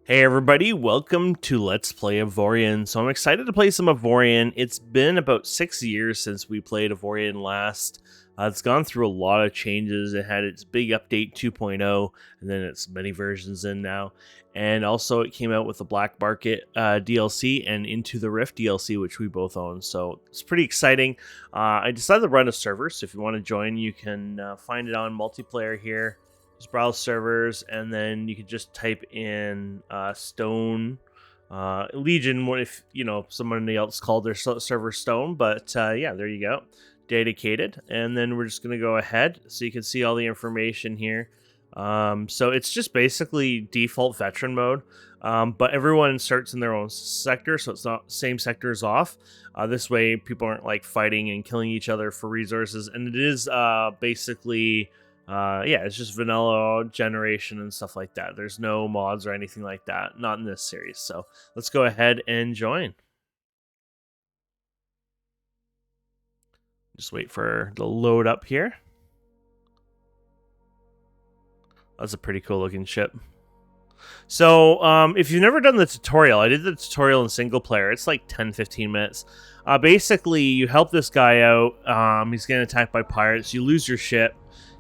Hey everybody, welcome to Let's Play Avorion. So I'm excited to play some Avorion. It's been about 6 years since we played Avorion last. It's gone through a lot of changes. It had its big update 2.0, and then it's many versions in now. And also it came out with the Black Market DLC and Into the Rift DLC, which we both own. So it's pretty exciting. I decided to run a server, so if you want to join, you can find it on multiplayer here. Just browse servers, and then you could just type in Stone Legion. What if somebody else called their server Stone? But yeah, there you go, dedicated. And then we're just gonna go ahead, so you can see all the information here. So it's just basically default veteran mode, but everyone starts in their own sector, so it's not same sectors off. This way, people aren't like fighting and killing each other for resources, and it is basically. Yeah, it's just vanilla generation and stuff like that. There's no mods or anything like that, not in this series. So let's go ahead and join. Just wait for the load up here. That's a pretty cool looking ship. So if you've never done the tutorial, I did the tutorial in single player. It's like 10-15 minutes. Basically, you help this guy out. He's getting attacked by pirates. You lose your ship.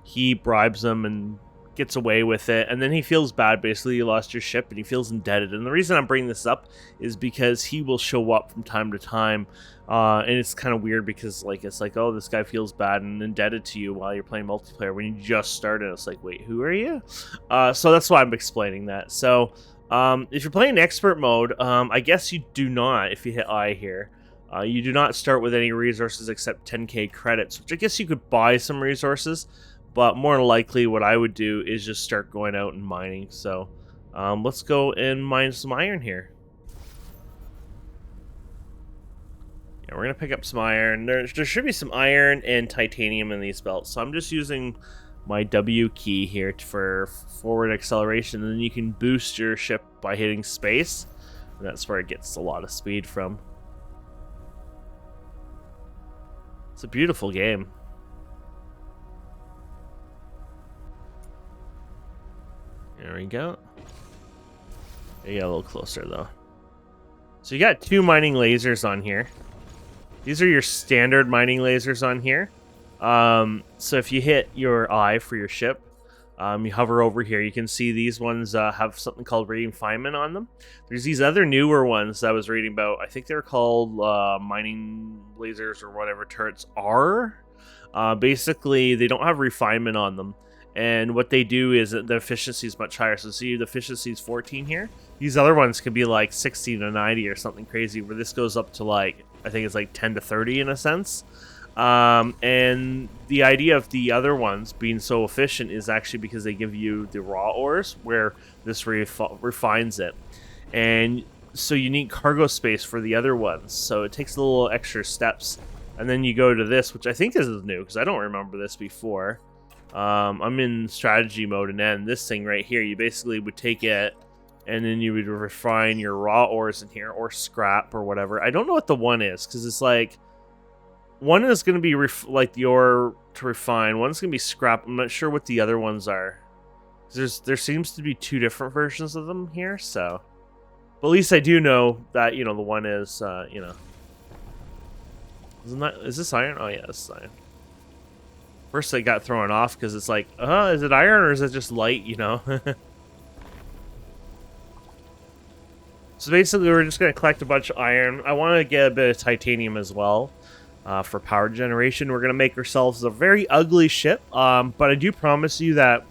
He bribes them and gets away with it, and then he feels bad. Basically, you lost your ship, and he feels indebted. And the reason I'm bringing this up is because he will show up from time to time, and it's kind of weird because it's like, oh, this guy feels bad and indebted to you while you're playing multiplayer when you just started. It's like, wait, who are you? So that's why I'm explaining that. So if you're playing expert mode, I guess you do not, if you hit I here. You do not start with any resources except 10k credits, which I guess you could buy some resources. But more than likely, what I would do is just start going out and mining. So let's go and mine some iron here. Yeah, we're going to pick up some iron. There should be some iron and titanium in these belts. So I'm just using my W key here for forward acceleration. And then you can boost your ship by hitting space. And that's where it gets a lot of speed from. It's a beautiful game. There we go. You get a little closer though. So you got two mining lasers on here. These are your standard mining lasers on here. So if you hit your eye for your ship, you hover over here, you can see these ones have something called refinement on them. There's these other newer ones that I was reading about. I think they're called mining lasers or whatever turrets are. Basically, they don't have refinement on them. And what they do is that the efficiency is much higher. So see, the efficiency is 14 here. These other ones could be like 60 to 90 or something crazy, where this goes up to like, I think it's like 10 to 30 in a sense. And the idea of the other ones being so efficient is actually because they give you the raw ores, where this refines it. And so you need cargo space for the other ones. So it takes a little extra steps. And then you go to this, which I think this is new, because I don't remember this before. I'm in strategy mode, and then this thing right here, you basically would take it and then you would refine your raw ores in here, or scrap or whatever. I don't know what the one is, because it's like one is going to be like the ore to refine, one's going to be scrap. I'm not sure what the other ones are. There seems to be two different versions of them here, so but at least I do know that the one is isn't that, is this iron? Oh yeah, this is iron. First, I got thrown off because it's like, is it iron or is it just light, So basically, we're just going to collect a bunch of iron. I want to get a bit of titanium as well for power generation. We're going to make ourselves a very ugly ship, but I do promise you that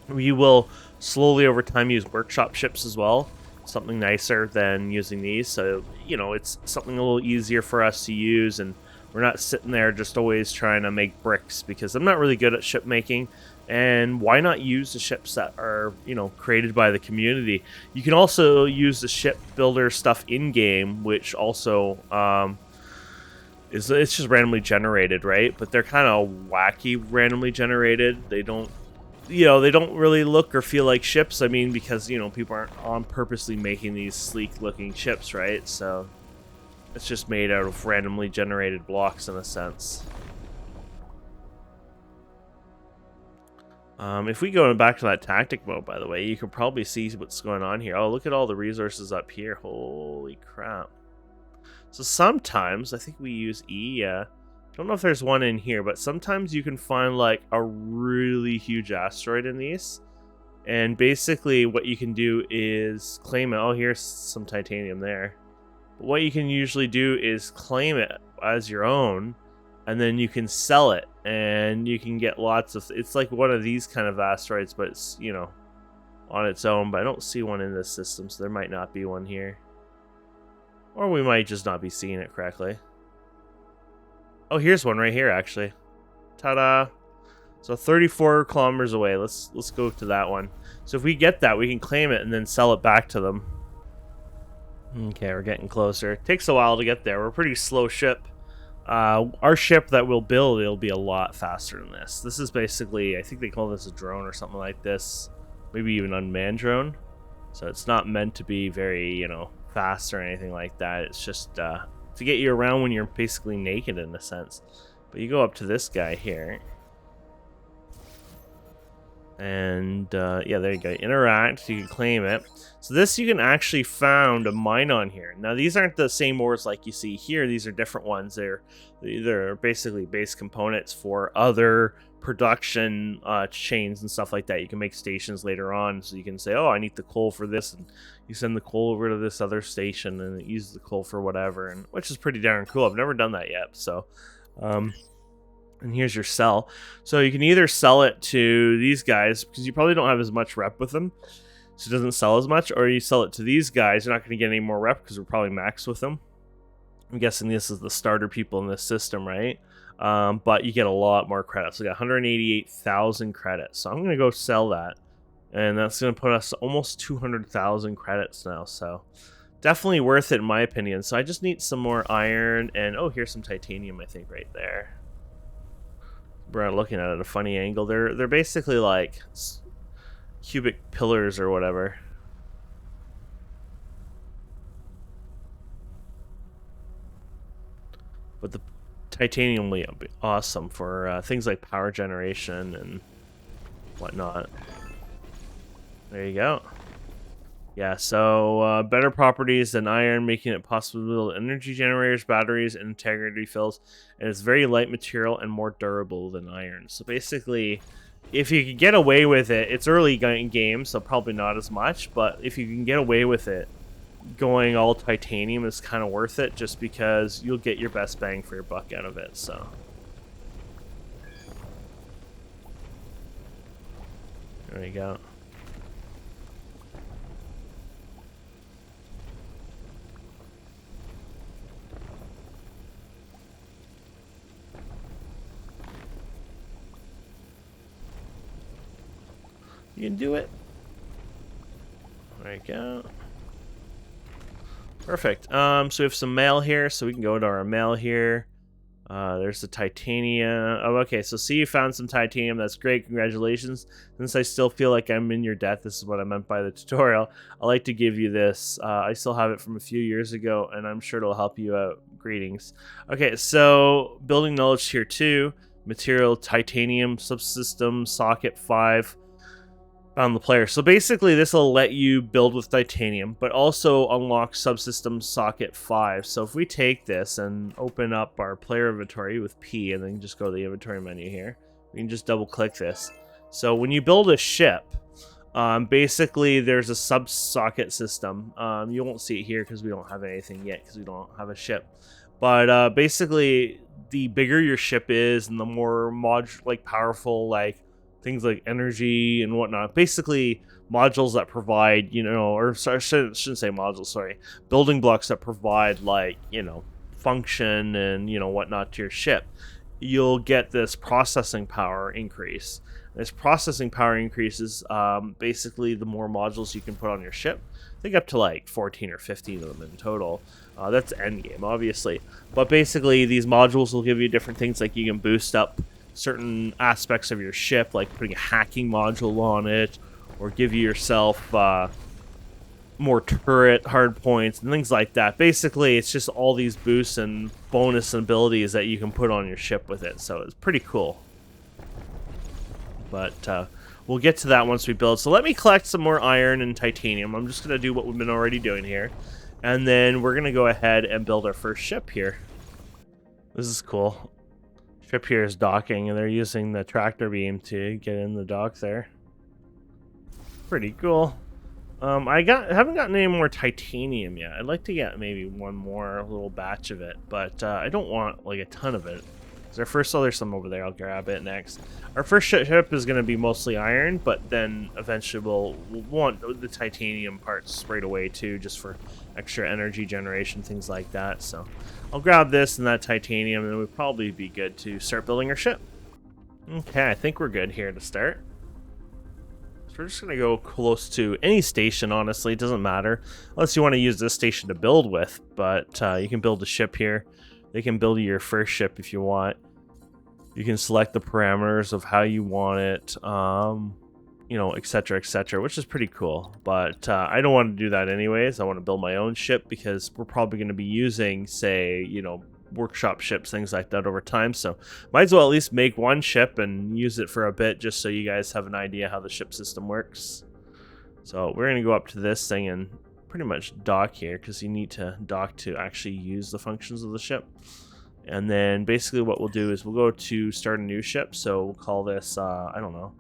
we will slowly over time use workshop ships as well. Something nicer than using these. So, it's something a little easier for us to use, and we're not sitting there just always trying to make bricks, because I'm not really good at ship making. And why not use the ships that are, created by the community? You can also use the ship builder stuff in-game, which also it's just randomly generated, right? But they're kind of wacky randomly generated. They don't really look or feel like ships. I mean, because, people aren't on purposely making these sleek-looking ships, right? So it's just made out of randomly generated blocks in a sense. If we go back to that tactic mode, by the way, you can probably see what's going on here. Oh, look at all the resources up here. Holy crap. So sometimes, I think we use E, yeah. Don't know if there's one in here, but sometimes you can find like a really huge asteroid in these. And basically what you can do is claim it. Oh, here's some titanium there. But what you can usually do is claim it as your own, and then you can sell it, and you can get lots of... It's like one of these kind of asteroids, but it's, you know, on its own. But I don't see one in this system, so there might not be one here. Or we might just not be seeing it correctly. Oh, here's one right here, actually. Ta-da! So 34 kilometers away. Let's go to that one. So if we get that, we can claim it and then sell it back to them. Okay, we're getting closer. It takes a while to get there. We're a pretty slow ship. Our ship that we'll build, it'll be a lot faster than this. This is basically, I think they call this a drone or something like this. Maybe even unmanned drone. So it's not meant to be very, you know, fast or anything like that. It's just to get you around when you're basically naked in a sense. But you go up to this guy here. And yeah, there you go. Interact, you can claim it. So this, you can actually found a mine on here. Now these aren't the same ores like you see here. These are different ones. They're basically base components for other production chains and stuff like that. You can make stations later on, so you can say, oh, I need the coal for this, and you send the coal over to this other station and it uses the coal for whatever, and which is pretty darn cool. I've never done that yet. So and here's your sell. So you can either sell it to these guys, because you probably don't have as much rep with them, so it doesn't sell as much, or you sell it to these guys. You're not going to get any more rep because we're probably maxed with them. I'm guessing this is the starter people in this system, right? But you get a lot more credits. We got 188,000 credits. So I'm going to go sell that. And that's going to put us almost 200,000 credits now. So definitely worth it in my opinion. So I just need some more iron. And oh, here's some titanium, I think, right there. We're looking at it at a funny angle. They're basically like cubic pillars or whatever. But the titanium will be awesome for things like power generation and whatnot. There you go. Yeah, so better properties than iron, making it possible to build energy generators, batteries, and integrity fills. And it's very light material and more durable than iron. So basically, if you can get away with it, it's early game, so probably not as much. But if you can get away with it, going all titanium is kind of worth it, just because you'll get your best bang for your buck out of it. So there you go. You can do it. There you go. Perfect. So we have some mail here, so we can go to our mail here. There's the titanium. Oh, okay. So see, you found some titanium. That's great. Congratulations. Since I still feel like I'm in your debt, this is what I meant by the tutorial. I'd like to give you this. I still have it from a few years ago, and I'm sure it'll help you out. Greetings. Okay, so building knowledge here too. Material titanium subsystem socket 5. On the player. So basically this will let you build with titanium, but also unlock subsystem socket 5. So if we take this and open up our player inventory with P and then just go to the inventory menu here, we can just double click this. So when you build a ship, basically there's a sub socket system. You won't see it here because we don't have anything yet, because we don't have a ship. But basically the bigger your ship is and the more powerful things like energy and whatnot, basically modules that provide, you know, or sorry, I shouldn't say modules, sorry, building blocks that provide, like, you know, function and, you know, whatnot to your ship, you'll get this processing power increase. This processing power increases basically the more modules you can put on your ship. I think up to like 14 or 15 of them in total. That's endgame, obviously. But basically these modules will give you different things, like you can boost up certain aspects of your ship, like putting a hacking module on it, or give yourself more turret hard points and things like that. Basically, it's just all these boosts and bonus abilities that you can put on your ship with it, so it's pretty cool. But we'll get to that once we build. So let me collect some more iron and titanium. I'm just going to do what we've been already doing here. And then we're going to go ahead and build our first ship here. This is cool. Ship here is docking, and they're using the tractor beam to get in the dock there. Pretty cool. I haven't gotten any more titanium yet. I'd like to get maybe one more little batch of it, but I don't want like a ton of it. There's some over there. I'll grab it next. Our first ship is going to be mostly iron, but then eventually we'll want the titanium parts sprayed away too, just for extra energy generation, things like that. So I'll grab this and that titanium, and we'll probably be good to start building our ship. Okay, I think we're good here to start. We're just going to go close to any station, honestly. It doesn't matter. Unless you want to use this station to build with. But you can build a ship here. They can build your first ship if you want. You can select the parameters of how you want it. You know, etc., etc., which is pretty cool. But I don't want to do that anyways. I want to build my own ship because we're probably going to be using, say, you know, workshop ships, things like that over time, so might as well at least make one ship and use it for a bit just so you guys have an idea how the ship system works. So we're going to go up to this thing and pretty much dock here because you need to dock to actually use the functions of the ship. And then basically what we'll do is we'll go to start a new ship, so we'll call this I don't know,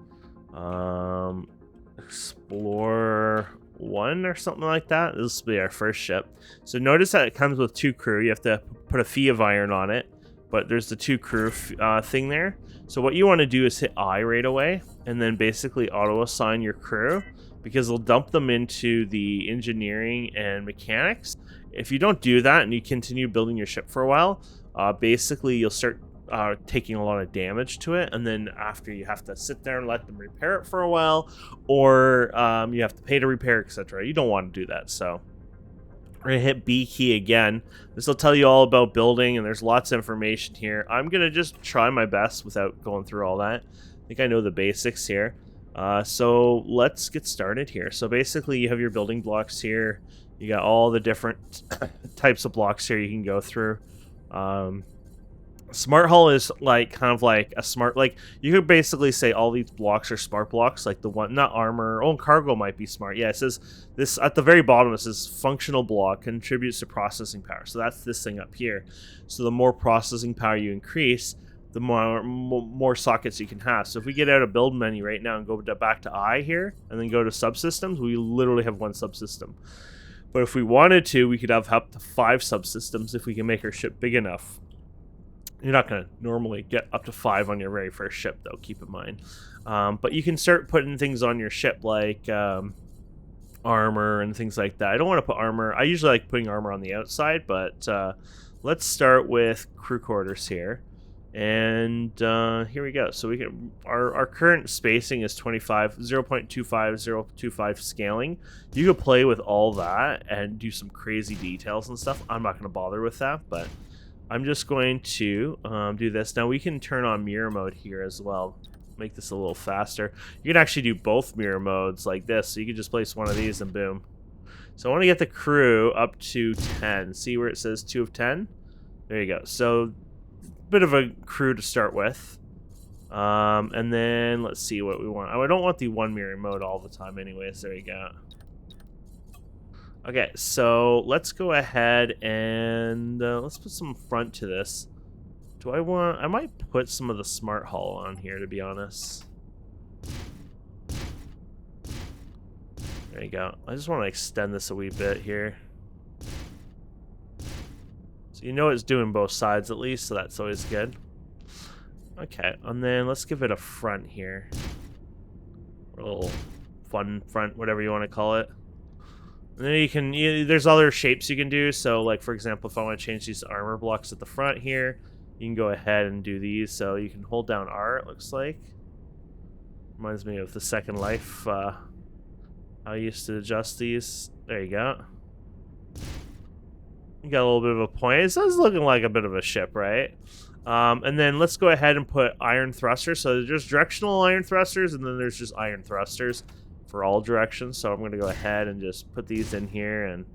Explorer 1 or something like that. This will be our first ship. So notice that it comes with 2 crew. You have to put a fee of iron on it, but there's the 2 crew thing there. So what you want to do is hit I right away and then basically auto assign your crew, because they'll dump them into the engineering and mechanics. If you don't do that and you continue building your ship for a while, basically you'll start taking a lot of damage to it, and then after you have to sit there and let them repair it for a while, or you have to pay to repair, etc. You don't want to do that. So we're gonna hit B key again. This will tell you all about building, and there's lots of information here. I'm gonna just try my best without going through all that. I think I know the basics here. So let's get started here. So basically you have your building blocks here. You got all the different types of blocks here you can go through. Smart hull is like kind of like a smart, like you could basically say all these blocks are smart blocks, like the one, not armor. Oh, and cargo might be smart. Yeah, it says this at the very bottom. It says functional block contributes to processing power. So that's this thing up here. So the more processing power you increase, the more sockets you can have. So if we get out of build menu right now and go back to I here and then go to subsystems, we literally have 1 subsystem. But if we wanted to, we could have up to 5 subsystems if we can make our ship big enough. You're not going to normally get up to 5 on your very first ship, though, keep in mind. But you can start putting things on your ship like armor and things like that. I don't want to put armor. I usually like putting armor on the outside, but let's start with crew quarters here. And here we go. So we can our current spacing is 0.25 scaling. You could play with all that and do some crazy details and stuff. I'm not going to bother with that, but I'm just going to do this. Now we can turn on mirror mode here as well. Make this a little faster. You can actually do both mirror modes like this. So you can just place one of these and boom. So I want to get the crew up to 10. See where it says 2 of 10? There you go. So bit of a crew to start with. And then let's see what we want. I don't want the 1 mirror mode all the time anyways. There you go. Okay, so let's go ahead and let's put some front to this. I might put some of the smart hull on here, to be honest. There you go. I just want to extend this a wee bit here. So you know it's doing both sides at least, so that's always good. Okay, and then let's give it a front here. Or a little fun front, whatever you want to call it. And then you can, there's other shapes you can do. So like, for example, if I want to change these armor blocks at the front here, you can go ahead and do these. So you can hold down R, it looks like. Reminds me of the Second Life. I used to adjust these. There you go. You got a little bit of a point. This is looking like a bit of a ship, right? And then let's go ahead and put iron thrusters. So there's directional iron thrusters, and then there's just iron thrusters for all directions. So I'm going to go ahead and just put these in here, and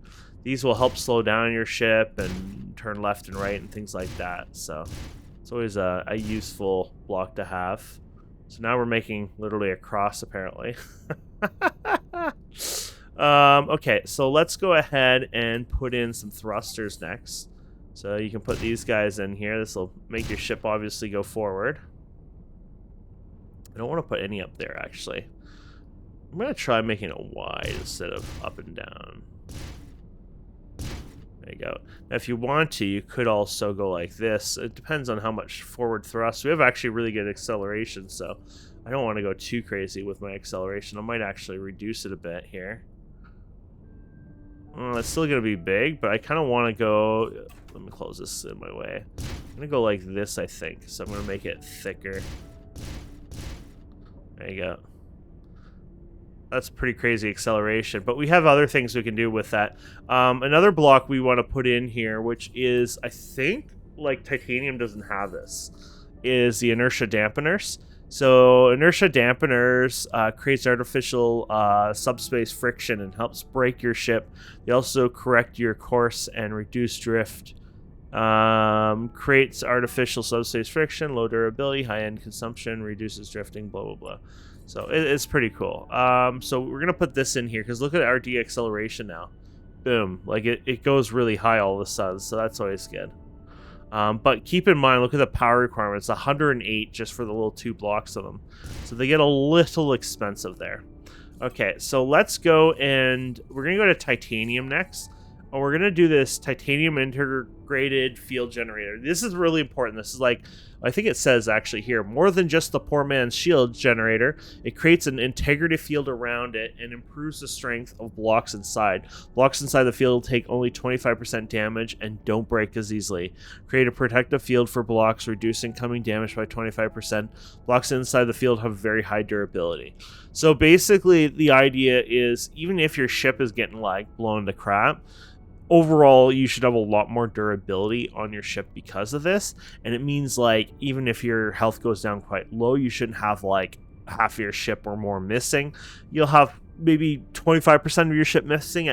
these will help slow down your ship and turn left and right and things like that. So it's always a useful block to have. So now we're making literally a cross, apparently. Okay, so let's go ahead and put in some thrusters next. So you can put these guys in here. This will make your ship obviously go forward. I don't want to put any up there, actually. I'm going to try making it wide instead of up and down. There you go. Now, if you want to, you could also go like this. It depends on how much forward thrust. We have actually really good acceleration, so I don't want to go too crazy with my acceleration. I might actually reduce it a bit here. It's still going to be big, but I kind of want to go... Let me close this in my way. I'm going to go like this, I think. So I'm going to make it thicker. There you go. That's pretty crazy acceleration, but we have other things we can do with that. Another block we want to put in here, which is, I think, like titanium doesn't have this, is the inertia dampeners. So inertia dampeners creates artificial subspace friction and helps brake your ship. They also correct your course and reduce drift. Creates artificial subspace friction, low durability, high-end consumption, reduces drifting, blah, blah, blah. So it's pretty cool. So we're going to put this in here because look at our deceleration now. Boom. Like it goes really high all of a sudden, so that's always good. But keep in mind, look at the power requirements, 108 just for the little 2 blocks of them. So they get a little expensive there. Okay, so let's go and we're going to go to titanium next. And we're going to do this titanium integrated field generator. This is really important. This is like, I think it says actually here, more than just the poor man's shield generator. It creates an integrative field around it and improves the strength of blocks inside. Blocks inside the field take only 25% damage and don't break as easily. Create a protective field for blocks, reduce incoming damage by 25%. Blocks inside the field have very high durability. So basically the idea is even if your ship is getting like blown to crap, overall, you should have a lot more durability on your ship because of this. And it means, like, even if your health goes down quite low, you shouldn't have, like, half of your ship or more missing. You'll have maybe 25% of your ship missing,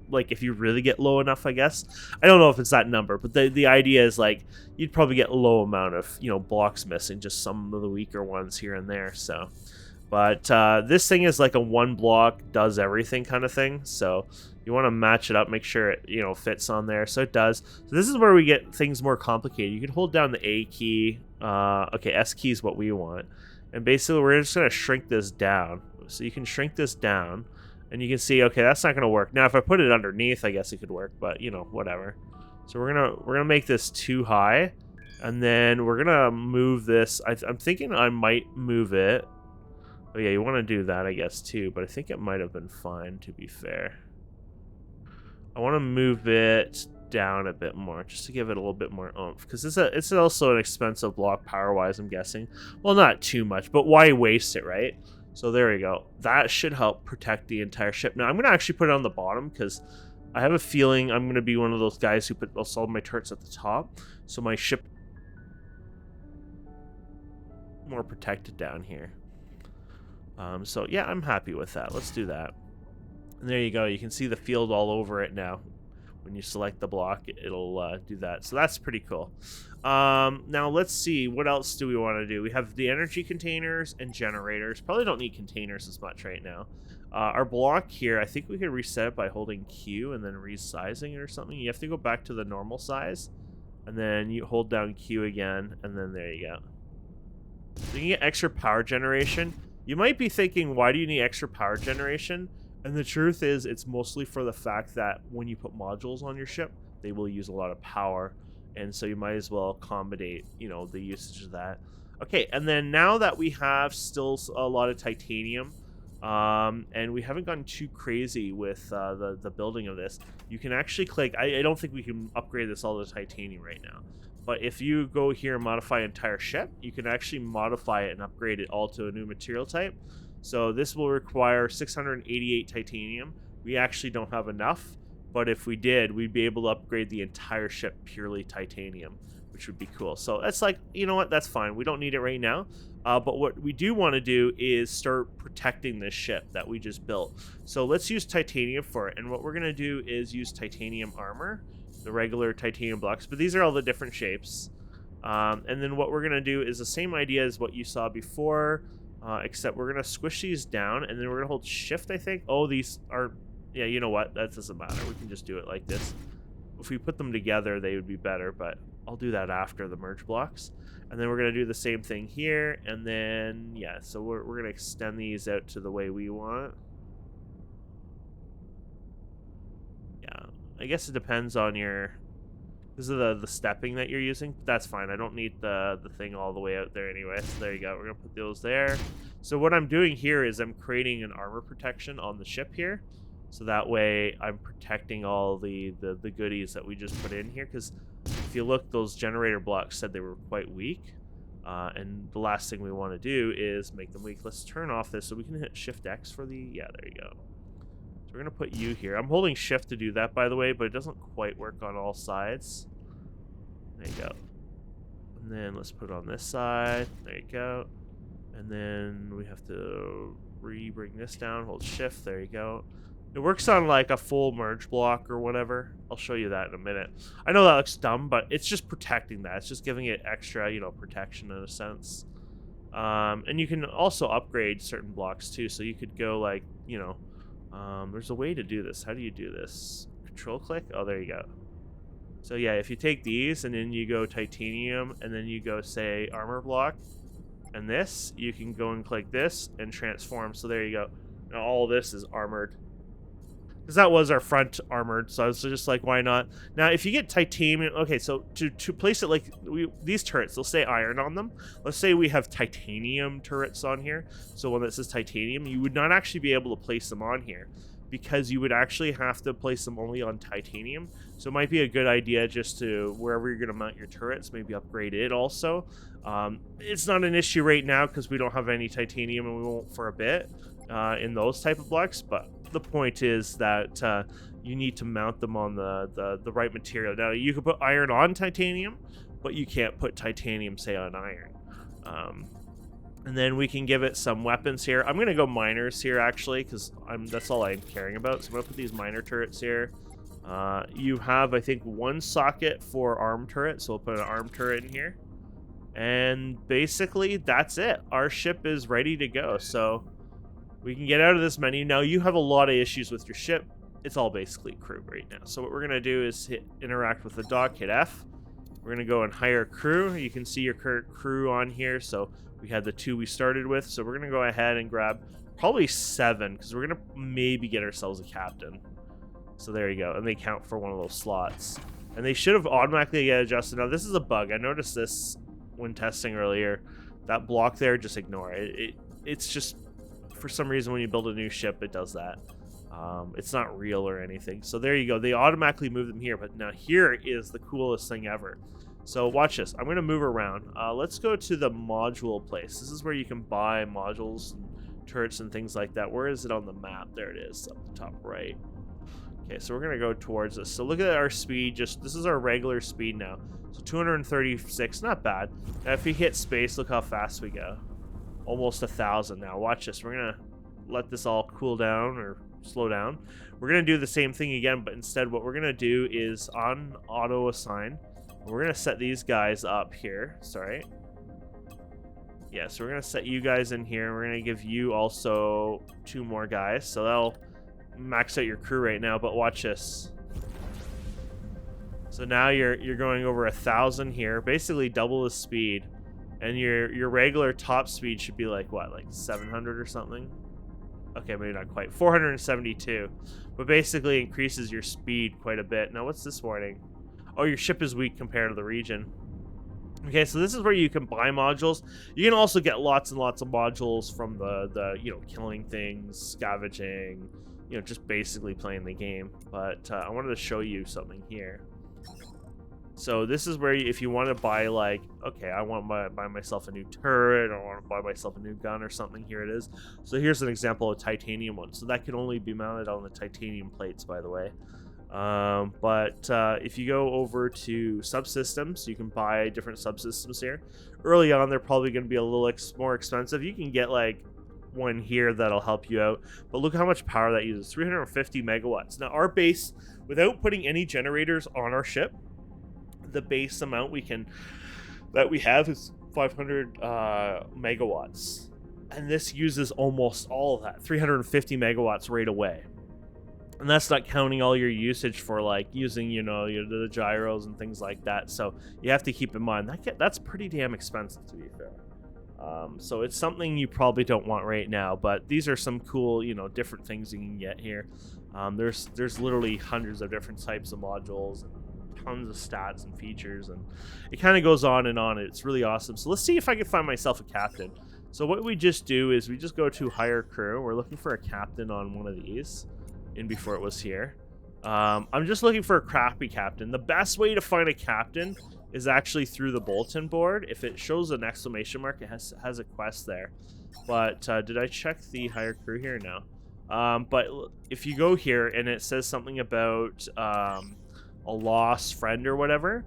like, if you really get low enough, I guess. I don't know if it's that number, but the idea is, like, you'd probably get a low amount of, you know, blocks missing, just some of the weaker ones here and there, so... But this thing is like a 1 block does everything kind of thing, so you want to match it up, make sure it, you know, fits on there. So it does. So this is where we get things more complicated. You can hold down the A key. Okay, S key is what we want, and basically we're just gonna shrink this down. So you can shrink this down, and you can see, okay, that's not gonna work. Now if I put it underneath, I guess it could work, but you know, whatever. So we're gonna make this too high, and then we're gonna move this. I'm thinking I might move it. Oh yeah, you want to do that, I guess, too, but I think it might have been fine, to be fair. I want to move it down a bit more, just to give it a little bit more oomph, because it's also an expensive block power-wise, I'm guessing. Well, not too much, but why waste it, right? So there we go. That should help protect the entire ship. Now, I'm going to actually put it on the bottom, because I have a feeling I'm going to be one of those guys who put all of my turrets at the top, so my ship more protected down here. So yeah, I'm happy with that. Let's do that. And there you go. You can see the field all over it now. When you select the block, it'll do that. So that's pretty cool. Now let's see. What else do we want to do? We have the energy containers and generators. Probably don't need containers as much right now. Our block here, I think we can reset it by holding Q and then resizing it or something. You have to go back to the normal size. And then you hold down Q again. And then there you go. So you can get extra power generation. You might be thinking, why do you need extra power generation? And the truth is, it's mostly for the fact that when you put modules on your ship, they will use a lot of power. And so you might as well accommodate, you know, the usage of that. Okay, and then now that we have still a lot of titanium, and we haven't gone too crazy with the building of this, you can actually click... I don't think we can upgrade this all to titanium right now. But if you go here and modify entire ship, you can actually modify it and upgrade it all to a new material type. So this will require 688 titanium. We actually don't have enough, but if we did, we'd be able to upgrade the entire ship purely titanium, which would be cool. So that's like, you know what, that's fine. We don't need it right now. But what we do want to do is start protecting this ship that we just built. So let's use titanium for it. And what we're going to do is use titanium armor. The regular titanium blocks, but these are all the different shapes. And then what we're going to do is the same idea as what you saw before, except we're going to squish these down, and then we're going to hold shift, I think. Oh, these are... Yeah, you know what? That doesn't matter. We can just do it like this. If we put them together, they would be better, but I'll do that after the merge blocks. And then we're going to do the same thing here, and then, yeah, so we're going to extend these out to the way we want. Yeah, I guess it depends on your... This is the stepping that you're using. That's fine. I don't need the thing all the way out there anyway. So there you go. We're going to put those there. So what I'm doing here is I'm creating an armor protection on the ship here. So that way I'm protecting all the goodies that we just put in here. Because if you look, those generator blocks said they were quite weak. And the last thing we want to do is make them weak. Let's turn off this so we can hit Shift X for the... Yeah, there you go. So we're going to put you here. I'm holding Shift to do that, by the way, but it doesn't quite work on all sides. There you go. And then let's put it on this side. There you go. And then we have to bring this down. Hold Shift. There you go. It works on like a full merge block or whatever. I'll show you that in a minute. I know that looks dumb, but it's just protecting that. It's just giving it extra, you know, protection in a sense. And you can also upgrade certain blocks too. So you could go like, you know, there's a way to do this. How do you do this? Control click? Oh, there you go. So yeah, if you take these and then you go titanium and then you go say armor block and this, you can go and click this and transform. So there you go. Now all this is armored. Because that was our front armored, so I was just like, why not? Now, if you get titanium... Okay, so to place it like... these turrets, they'll say iron on them. Let's say we have titanium turrets on here. So one that says titanium, you would not actually be able to place them on here. Because you would actually have to place them only on titanium. So it might be a good idea just to, wherever you're going to mount your turrets, maybe upgrade it also. It's not an issue right now because we don't have any titanium and we won't for a bit in those type of blocks, but the point is that you need to mount them on the right material. Now, you can put iron on titanium, but you can't put titanium, say, on iron. And then we can give it some weapons here. I'm going to go miners here, actually, because that's all I'm caring about. So I'm going to put these miner turrets here. You have, I think, one socket for arm turret, so we'll put an arm turret in here. And basically, that's it. Our ship is ready to go, so we can get out of this menu. Now, you have a lot of issues with your ship. It's all basically crew right now. So what we're going to do is interact with the dock, hit F. We're going to go and hire crew. You can see your current crew on here. So we had the 2 we started with. So we're going to go ahead and grab probably 7 because we're going to maybe get ourselves a captain. So there you go. And they count for one of those slots. And they should have automatically get adjusted. Now, this is a bug. I noticed this when testing earlier. That block there, just ignore it. It's just, for some reason, when you build a new ship, it does that. It's not real or anything. So there you go. They automatically move them here. But now here is the coolest thing ever. So watch this. I'm going to move around. Let's go to the module place. This is where you can buy modules and turrets and things like that. Where is it on the map? There it is, up the top right. Okay, so we're going to go towards this. So look at our speed. This is our regular speed now. So 236, not bad. Now if we hit space, look how fast we go. Almost 1,000 now. Watch this. We're going to let this all cool down or slow down. We're going to do the same thing again, but instead what we're going to do is on auto assign. We're going to set these guys up here. Sorry. Yeah, so we're going to set you guys in here. We're going to give you also 2 more guys. So that'll max out your crew right now, but watch this. So now you're going over 1,000 here, basically double the speed. And your regular top speed should be like what, like 700 or something? Okay, maybe not quite. 472. But basically increases your speed quite a bit. Now, what's this warning? Oh, your ship is weak compared to the region. Okay, so this is where you can buy modules. You can also get lots and lots of modules from the you know, killing things, scavenging, you know, just basically playing the game. But I wanted to show you something here. So this is where if you want to buy, like, okay, I want to buy myself a new turret, or I want to buy myself a new gun or something, here it is. So here's an example of a titanium one. So that can only be mounted on the titanium plates, by the way. If you go over to subsystems, you can buy different subsystems here. Early on, they're probably going to be a little more expensive. You can get, like, one here that'll help you out. But look how much power that uses, 350 megawatts. Now, our base, without putting any generators on our ship, the base amount we can that we have is 500 megawatts. And this uses almost all of that, 350 megawatts right away. And that's not counting all your usage for like using, the gyros and things like that. So you have to keep in mind that's pretty damn expensive, to be fair. So it's something you probably don't want right now, but these are some cool, different things you can get here. There's literally hundreds of different types of modules and tons of stats and features, and it kind of goes on and on. It's really awesome. So let's see if I can find myself a captain. So what we just do is we just go to hire crew. We're looking for a captain on one of these, in before it was here. I'm just looking for a crappy captain. The best way to find a captain is actually through the bulletin board. If it shows an exclamation mark, it has a quest there. But did I check the hire crew here? No. But if you go here and it says something about a lost friend or whatever,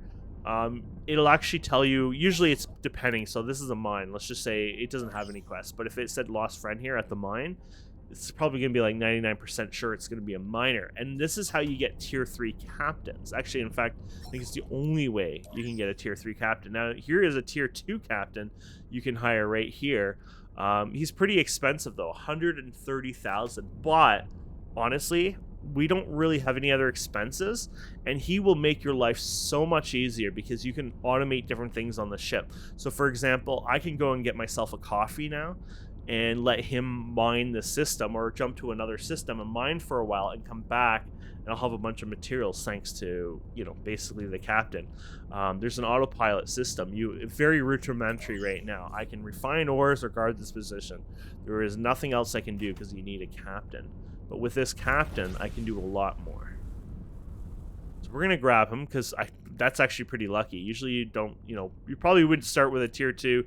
it'll actually tell you. Usually it's depending. So this is a mine. Let's just say it doesn't have any quests. But if it said lost friend here at the mine, it's probably going to be like 99% sure it's going to be a miner. And this is how you get tier 3 captains. Actually, in fact, I think it's the only way you can get a tier 3 captain. Now, here is a tier 2 captain you can hire right here. He's pretty expensive, though, 130,000. But honestly, we don't really have any other expenses, and he will make your life so much easier because you can automate different things on the ship. So, for example, I can go and get myself a coffee now and let him mine the system, or jump to another system and mine for a while and come back, and I'll have a bunch of materials thanks to, basically the captain. There's an autopilot system. Very rudimentary right now. I can refine ores or guard this position. There is nothing else I can do because you need a captain. But with this captain, I can do a lot more. So we're going to grab him because that's actually pretty lucky. Usually you don't, you probably would start with a tier 2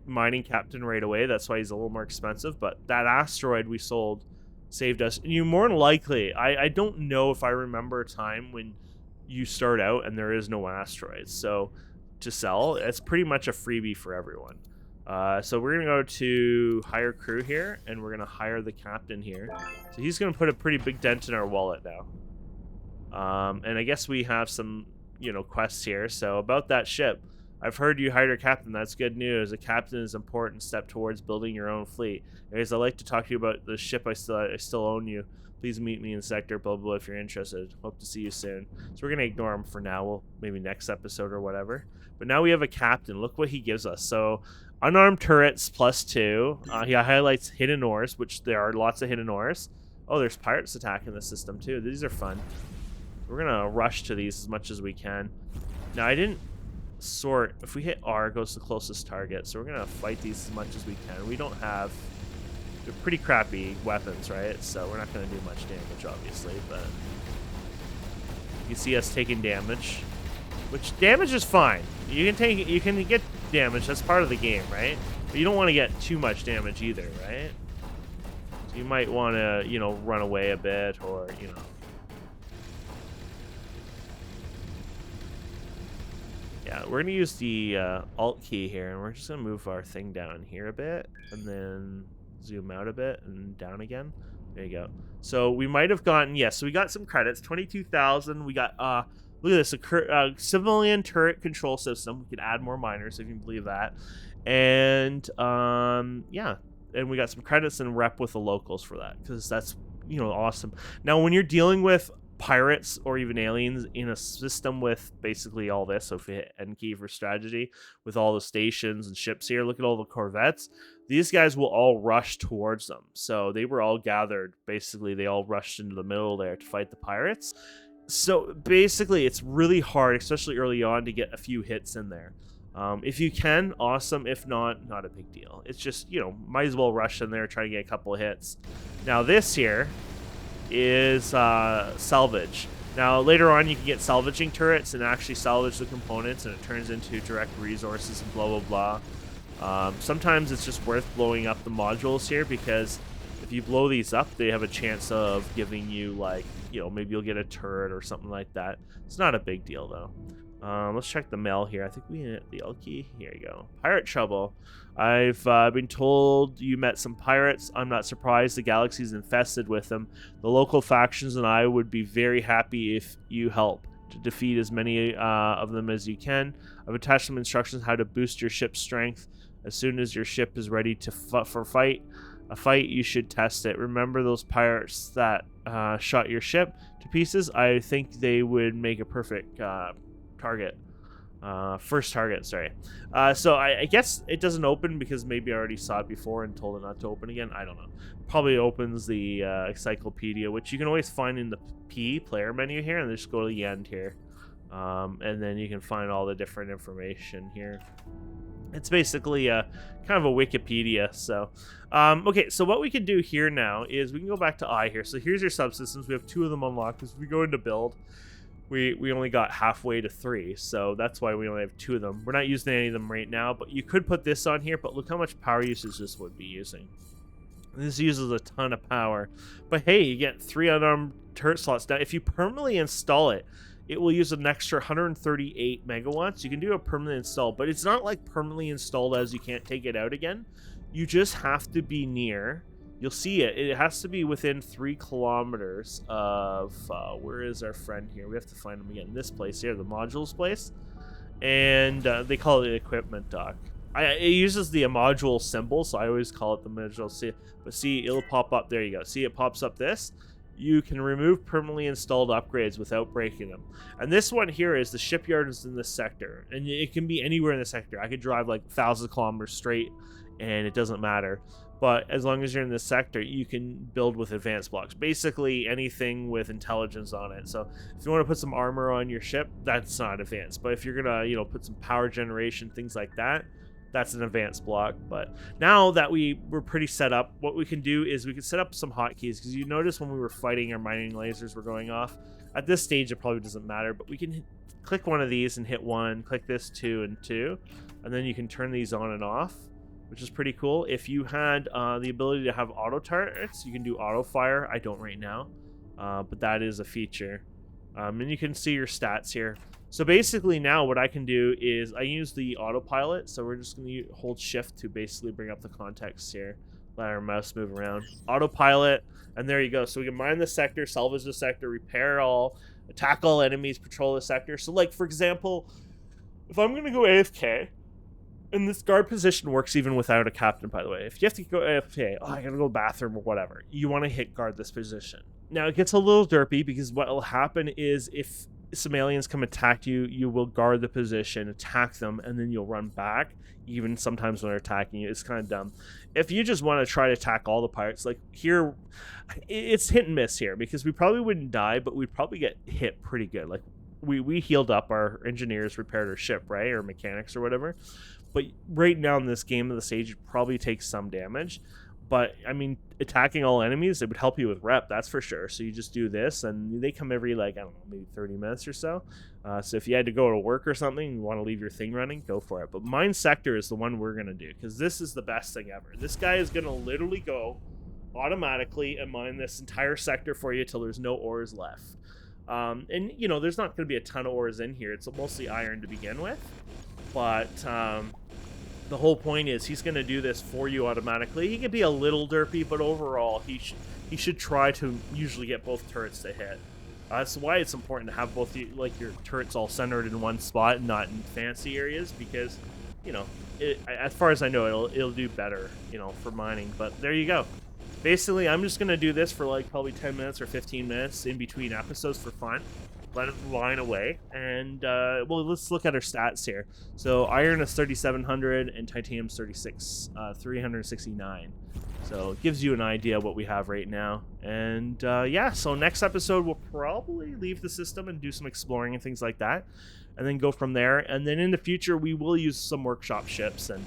mining captain right away. That's why he's a little more expensive, but that asteroid we sold saved us. And you more than likely, I don't know if I remember a time when you start out and there is no asteroids, so to sell, it's pretty much a freebie for everyone. So we're gonna go to hire crew here, and we're gonna hire the captain here. So he's gonna put a pretty big dent in our wallet now. And I guess we have some quests here. So about that ship, I've heard you hired a captain. That's good news. A captain is an important step towards building your own fleet. Anyways, I'd like to talk to you about the ship I still own you. Please meet me in sector blah blah if you're interested. Hope to see you soon. So we're gonna ignore him for now. We'll maybe next episode or whatever. But now we have a captain. Look what he gives us. So unarmed turrets +2. He highlights hidden ores, which there are lots of hidden ores. Oh, there's pirates attacking the system too. These are fun. We're gonna rush to these as much as we can. Now I didn't sort. If we hit R, it goes to the closest target. So we're gonna fight these as much as we can. We don't have, they're pretty crappy weapons, right? So we're not gonna do much damage, obviously, but you see us taking damage, which damage is fine. You can get damage. That's part of the game, right? But you don't want to get too much damage either, right? So you might want to, run away a bit, or yeah, we're gonna use the Alt key here, and we're just gonna move our thing down here a bit, and then zoom out a bit and down again. There you go. So we might have gotten, yes, so we got some credits, 22,000. We got look at this, a civilian turret control system. We could add more miners if you can believe that, and yeah, and we got some credits and rep with the locals for that, because that's awesome. Now when you're dealing with pirates or even aliens in a system with basically all this, so if you hit N key for strategy, with all the stations and ships here, look at all the corvettes, these guys will all rush towards them. So they were all gathered, basically they all rushed into the middle there to fight the pirates. So basically it's really hard, especially early on, to get a few hits in there. If you can, awesome. If not, not a big deal. It's just, might as well rush in there, try to get a couple of hits. Now this here is salvage. Now later on you can get salvaging turrets and actually salvage the components, and it turns into direct resources and blah blah blah. Sometimes it's just worth blowing up the modules here, because if you blow these up, they have a chance of giving you, like, maybe you'll get a turret or something like that. It's not a big deal though. Let's check the mail here. I think we hit the L key. Here you go. Pirate trouble. I've been told you met some pirates. I'm not surprised. The galaxy's infested with them. The local factions and I would be very happy if you help. to defeat as many of them as you can. I've attached some instructions how to boost your ship's strength. As soon as your ship is ready to fight, you should test it. Remember those pirates that shot your ship to pieces? I think they would make a perfect target. First target, sorry. So I guess it doesn't open because maybe I already saw it before and told it not to open again. I don't know. Probably opens the encyclopedia, which you can always find in the player menu here, and just go to the end here. And then you can find all the different information here. It's basically kind of a Wikipedia. So, okay, so what we can do here now is we can go back to I here. So here's your subsystems. We have 2 of them unlocked. As we go into build, we only got halfway to 3, so that's why we only have 2 of them. We're not using any of them right now, but you could put this on here, but look how much power usage this would be using. This uses a ton of power. But hey, you get 3 unarmed turret slots. Now, if you permanently install it, it will use an extra 138 megawatts. You can do a permanent install, but it's not like permanently installed as you can't take it out again. You just have to be near. You'll see it. It has to be within 3 kilometers of, where is our friend here? We have to find him again. This place here, the modules place. And they call it the equipment dock. It uses the module symbol, so I always call it the module. But see, it'll pop up. There you go. See, it pops up this. You can remove permanently installed upgrades without breaking them. And this one here is the shipyard is in this sector. And it can be anywhere in the sector. I could drive like 1,000 kilometers straight, and it doesn't matter. But as long as you're in this sector, you can build with advanced blocks. Basically, anything with intelligence on it. So if you want to put some armor on your ship, that's not advanced. But if you're going to, put some power generation, things like that, that's an advanced block. But now that we're pretty set up, what we can do is we can set up some hotkeys. Because you notice when we were fighting, our mining lasers were going off. At this stage, it probably doesn't matter. But we can click one of these and hit 1. Click this 2 and 2. And then you can turn these on and off, which is pretty cool. If you had the ability to have auto turrets, you can do auto fire. I don't right now, but that is a feature. And you can see your stats here. So basically now what I can do is I use the autopilot. So we're just going to hold shift to basically bring up the context here. Let our mouse move around. Autopilot, and there you go. So we can mine the sector, salvage the sector, repair all, attack all enemies, patrol the sector. So like, for example, if I'm going to go AFK, and this guard position works even without a captain, by the way. If you have to go AFK, I gotta go to the bathroom or whatever, you want to hit guard this position. Now, it gets a little derpy because what will happen is if some aliens come attack you, you will guard the position, attack them, and then you'll run back, even sometimes when they're attacking you. It's kind of dumb. If you just want to try to attack all the pirates, like here, it's hit and miss here because we probably wouldn't die, but we'd probably get hit pretty good. Like, we healed up, our engineers repaired our ship, right? Or mechanics or whatever. But right now in this game of the stage, it probably takes some damage. But, I mean, attacking all enemies, it would help you with rep, that's for sure. So you just do this, and they come every, like, I don't know, maybe 30 minutes or so. So if you had to go to work or something, you want to leave your thing running, go for it. But mine sector is the one we're going to do, because this is the best thing ever. This guy is going to literally go automatically and mine this entire sector for you till there's no ores left. And, there's not going to be a ton of ores in here. It's mostly iron to begin with. But the whole point is he's going to do this for you automatically. He can be a little derpy, but overall he should try to usually get both turrets to hit. That's why it's important to have both your turrets all centered in one spot and not in fancy areas, because as far as I know, it'll do better for mining. But there you go. Basically, I'm just going to do this for like probably 10 minutes or 15 minutes in between episodes for fun. Let it line away, and well, let's look at our stats here. So iron is 3,700 and titanium 369. So it gives you an idea of what we have right now. And yeah, so next episode we'll probably leave the system and do some exploring and things like that, and then go from there. And then in the future we will use some workshop ships, and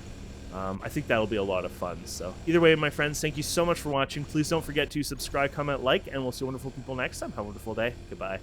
I think that'll be a lot of fun. So either way, my friends, thank you so much for watching. Please don't forget to subscribe, comment, like, and we'll see wonderful people next time. Have a wonderful day. Goodbye.